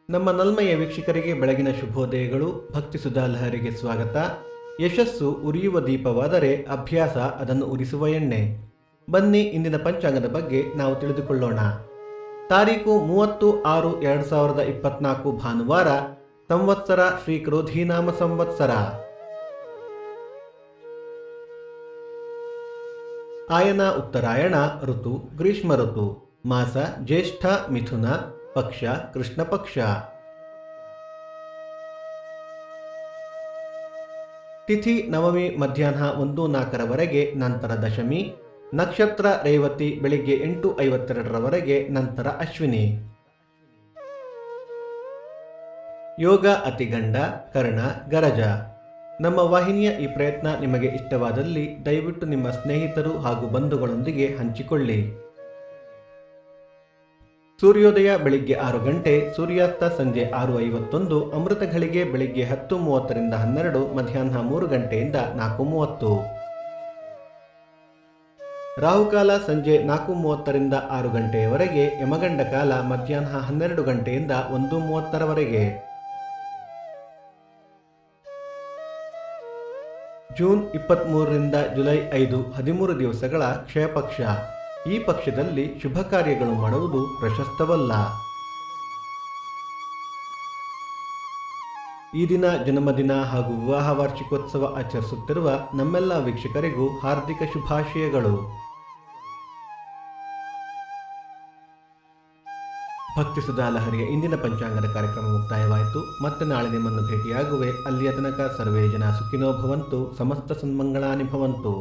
ನಮ್ಮ ನಲ್ಮೆಯ ವೀಕ್ಷಕರಿಗೆ ಬೆಳಗಿನ ಶುಭೋದಯಗಳು. ಭಕ್ತಿ ಸುಧಾ ಲಹರಿಗೆ ಸ್ವಾಗತ. ಯಶಸ್ಸು ಉರಿಯುವ ದೀಪವಾದರೆ ಅಭ್ಯಾಸ ಅದನ್ನು ಉರಿಸುವ ಎಣ್ಣೆ. ಬನ್ನಿ ಇಂದಿನ ಪಂಚಾಂಗದ ಬಗ್ಗೆ ನಾವು ತಿಳಿದುಕೊಳ್ಳೋಣ. ತಾರೀಕು 30/6/2024 ಭಾನುವಾರ. ಸಂವತ್ಸರ ಶ್ರೀ ಕ್ರೋಧೀನಾಮ ಸಂವತ್ಸರ. ಆಯನ ಉತ್ತರಾಯಣ. ಋತು ಗ್ರೀಷ್ಮ ಋತು. ಮಾಸ ಜ್ಯೇಷ್ಠ ಮಿಥುನ. ಪಕ್ಷ ಕೃಷ್ಣ ಪಕ್ಷ. ತಿಥಿ ನವಮಿ ಮಧ್ಯಾಹ್ನ 1:04 ನಂತರ ದಶಮಿ. ನಕ್ಷತ್ರ ರೇವತಿ ಬೆಳಿಗ್ಗೆ 8:52 ನಂತರ ಅಶ್ವಿನಿ. ಯೋಗ ಅತಿಗಂಡ ಕರ್ಣ ಗರಜ. ನಮ್ಮ ವಾಹಿನಿಯ ಈ ಪ್ರಯತ್ನ ನಿಮಗೆ ಇಷ್ಟವಾದಲ್ಲಿ ದಯವಿಟ್ಟು ನಿಮ್ಮ ಸ್ನೇಹಿತರು ಹಾಗೂ ಬಂಧುಗಳೊಂದಿಗೆ ಹಂಚಿಕೊಳ್ಳಿ. ಸೂರ್ಯೋದಯ ಬೆಳಿಗ್ಗೆ 6 ಗಂಟೆ, ಸೂರ್ಯಾಸ್ತ ಸಂಜೆ 6:51, ಅಮೃತ ಘಳಿಗೆ ಬೆಳಿಗ್ಗೆ 10:30 12, ಮಧ್ಯಾಹ್ನ 3 ಗಂಟೆಯಿಂದ 4:30. ರಾಹುಕಾಲ ಸಂಜೆ 4:30 6 ಗಂಟೆಯವರೆಗೆ. ಯಮಗಂಡ ಕಾಲ ಮಧ್ಯಾಹ್ನ 12 ಗಂಟೆಯಿಂದ 1:30. ಜೂನ್ 23 ಜುಲೈ 5 13 ದಿವಸಗಳ ಕ್ಷಯಪಕ್ಷ. ಈ ಪಕ್ಷದಲ್ಲಿ ಶುಭ ಕಾರ್ಯಗಳು ಮಾಡುವುದು ಪ್ರಶಸ್ತವಲ್ಲ. ಈ ದಿನ ಜನ್ಮದಿನ ಹಾಗೂ ವಿವಾಹ ವಾರ್ಷಿಕೋತ್ಸವ ಆಚರಿಸುತ್ತಿರುವ ನಮ್ಮೆಲ್ಲ ವೀಕ್ಷಕರಿಗೂ ಹಾರ್ದಿಕ ಶುಭಾಶಯಗಳು. ಭಕ್ತಿ ಸುಧಾ ಲಹರಿಯ ಇಂದಿನ ಪಂಚಾಂಗದ ಕಾರ್ಯಕ್ರಮ ಮುಕ್ತಾಯವಾಯಿತು. ಮತ್ತೆ ನಾಳೆ ನಿಮ್ಮನ್ನು ಭೇಟಿಯಾಗುವೆ. ಅಲ್ಲಿಯ ತನಕ ಸರ್ವೇ ಜನ ಸುಖಿನೋ ಭವಂತು. ಸಮಸ್ತ ಸನ್ಮಂಗಳಾನಿ ಭವಂತು.